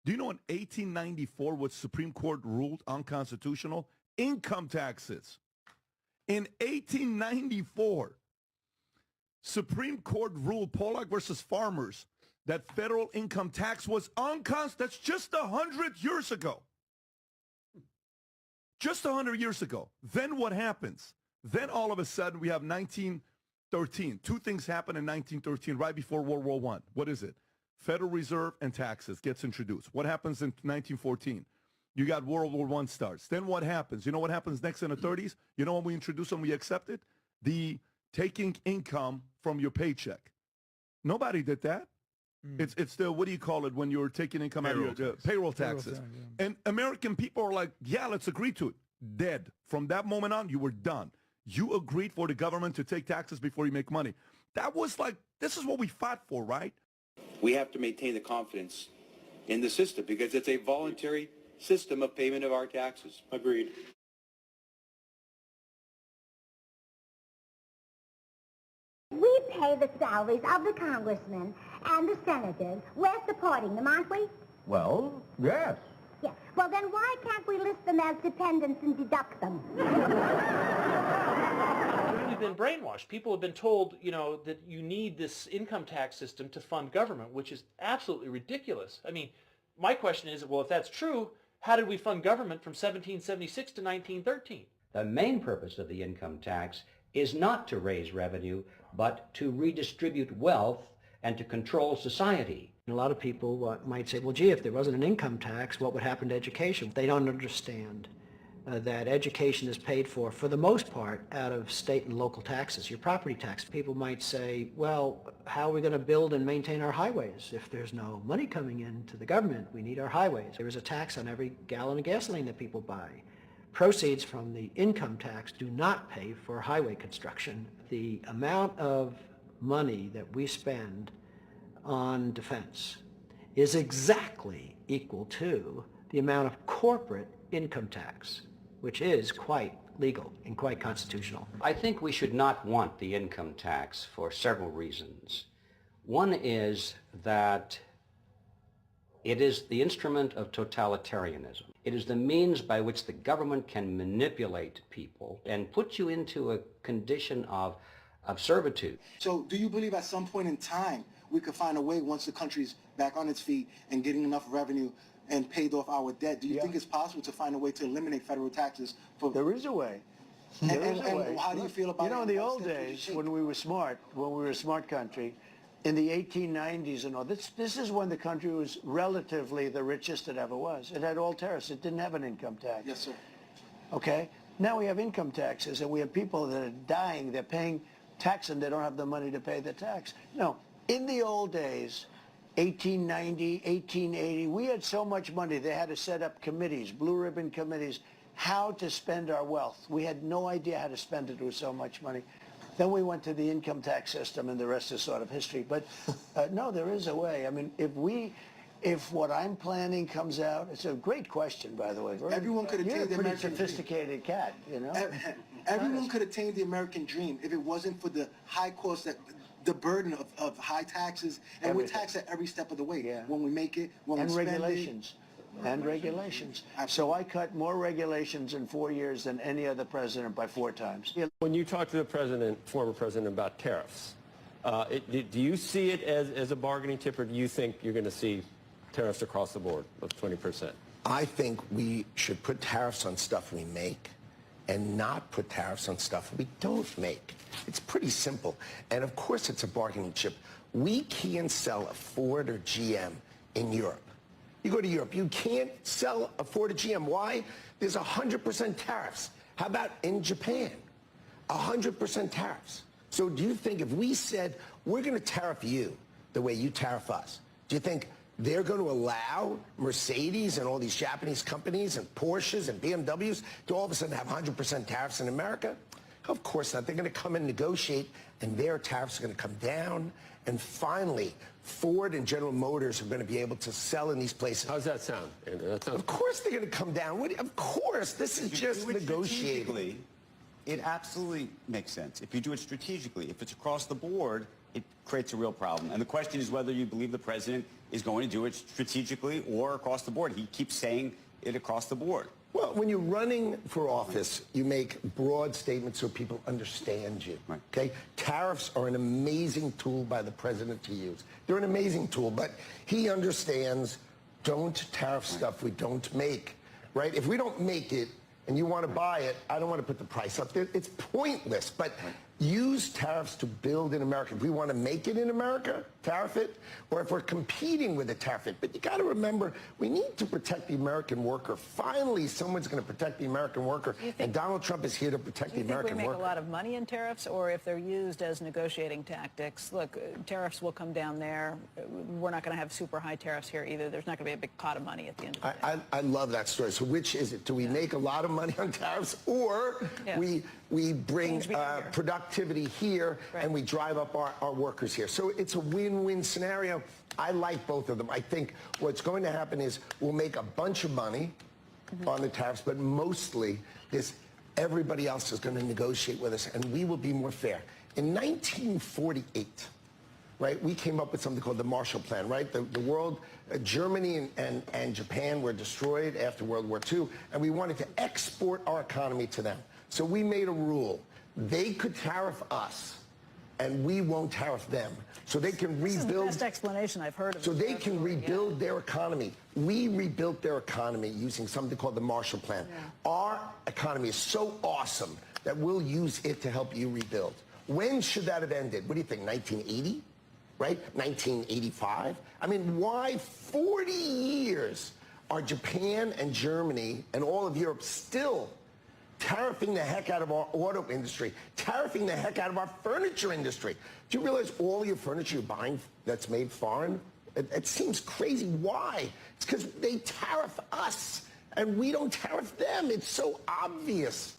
Do you know in 1894 what Supreme Court ruled unconstitutional? Income taxes. In 1894, Supreme Court ruled, Pollack versus Farmers, that federal income tax was unconstitutional. That's just 100 years ago. Just 100 years ago. Then what happens? Then all of a sudden we have 1913. Two things happen in 1913 right before World War I. What is it? Federal Reserve and taxes gets introduced. What happens in 1914? You got World War I starts. Then what happens? You know what happens next in the 30s? You know when we introduce and we accept it? The taking income from your paycheck. Nobody did that. It's the, what do you call it when you're taking income out of your payroll taxes. Yeah. And American people are like, yeah, let's agree to it. Dead. From that moment on, you were done. You agreed for the government to take taxes before you make money. That was like, this is what we fought for, right? We have to maintain the confidence in the system because it's a voluntary system of payment of our taxes. Agreed. We pay the salaries of the congressmen and the senators. We're supporting them, aren't we? Well, yes. Yeah. Well, then why can't we list them as dependents and deduct them? We've been brainwashed. People have been told, you know, that you need this income tax system to fund government, which is absolutely ridiculous. I mean, my question is, well, if that's true, how did we fund government from 1776 to 1913? The main purpose of the income tax is not to raise revenue, but to redistribute wealth and to control society. A lot of people might say, well, gee, if there wasn't an income tax, what would happen to education? They don't understand that education is paid for the most part, out of state and local taxes, your property tax. People might say, well, how are we going to build and maintain our highways if there's no money coming in to the government? We need our highways. There is a tax on every gallon of gasoline that people buy. Proceeds from the income tax do not pay for highway construction. The amount of money that we spend on defense is exactly equal to the amount of corporate income tax, which is quite legal and quite constitutional. I think we should not want the income tax for several reasons. One is that it is the instrument of totalitarianism. It is the means by which the government can manipulate people and put you into a condition of servitude. So do you believe at some point in time we could find a way, once the country's back on its feet and getting enough revenue and paid off our debt, do you think it's possible to find a way to eliminate federal taxes? There is a way. And how do you feel about it? You know, in the old days, when we were a smart country, in the 1890s and all, this is when the country was relatively the richest it ever was. It had all tariffs. It didn't have an income tax. Yes, sir. Okay? Now we have income taxes, and we have people that are dying. They're paying tax, and they don't have the money to pay the tax. No, in the old days, 1890, 1880, we had so much money, they had to set up committees, blue ribbon committees, how to spend our wealth. We had no idea how to spend it with so much money. Then we went to the income tax system, and the rest is sort of history. But no, there is a way. I mean, if what I'm planning comes out, it's a great question, by the way. Everyone could attain the American dream. You're a pretty sophisticated cat, you know? Everyone could attain the American dream if it wasn't for the high cost, the burden of high taxes, and we're taxed at every step of the way. Yeah. When we make it, when we spend regulations. And regulations. So I cut more regulations in 4 years than any other president by 4 times. When you talk to the president, former president, about tariffs, do you see it as a bargaining chip, or do you think you're going to see tariffs across the board of 20%? I think we should put tariffs on stuff we make and not put tariffs on stuff we don't make. It's pretty simple. And of course it's a bargaining chip. We can't sell a Ford or GM in Europe. You go to Europe, you can't sell a Ford or GM. Why? There's 100% tariffs. How about in Japan? 100% tariffs. So do you think if we said, we're going to tariff you the way you tariff us, do you think they're going to allow Mercedes and all these Japanese companies and Porsches and BMWs to all of a sudden have 100% tariffs in America? Of course not. They're going to come and negotiate, and their tariffs are going to come down. And finally, Ford and General Motors are going to be able to sell in these places. How's that sound, Andrew? That sounds... Of course they're going to come down. Of course. This is just negotiating. It absolutely makes sense. If you do it strategically, if it's across the board, it creates a real problem. And the question is whether you believe the president is going to do it strategically or across the board. He keeps saying it across the board. Well, when you're running for office, you make broad statements so people understand you. Right. Okay? Tariffs are an amazing tool by the president to use. They're an amazing tool, but he understands don't tariff stuff we don't make. Right? If we don't make it and you want to buy it, I don't want to put the price up there. It's pointless. But use tariffs to build in America. If we want to make it in America, tariff it, or if we're competing with it, tariff it. But you got to remember, we need to protect the American worker. Finally, someone's going to protect the American worker, and Donald Trump is here to protect the American worker. Do you think we make a lot of money in tariffs, or if they're used as negotiating tactics? Look, tariffs will come down there. We're not going to have super high tariffs here either. There's not going to be a big pot of money at the end of the day. I love that story. So which is it? Do we make a lot of money on tariffs, or we bring productivity here and we drive up our workers here? So it's a win-win scenario. I like both of them. I think what's going to happen is we'll make a bunch of money on the tariffs, but mostly everybody else is going to negotiate with us, and we will be more fair. In 1948, right, we came up with something called the Marshall Plan, right? The world, Germany and Japan were destroyed after World War II, and we wanted to export our economy to them. So we made a rule. They could tariff us, and we won't tariff them. So they can rebuild. This is the best explanation I've heard of. So they can rebuild their economy. We rebuilt their economy using something called the Marshall Plan. Our economy is so awesome that we'll use it to help you rebuild. When should that have ended? What do you think, 1980? Right? 1985? I mean, why 40 years are Japan and Germany and all of Europe still tariffing the heck out of our auto industry, tariffing the heck out of our furniture industry? Do you realize all your furniture you're buying that's made foreign? It seems crazy. Why? It's because they tariff us and we don't tariff them. It's so obvious.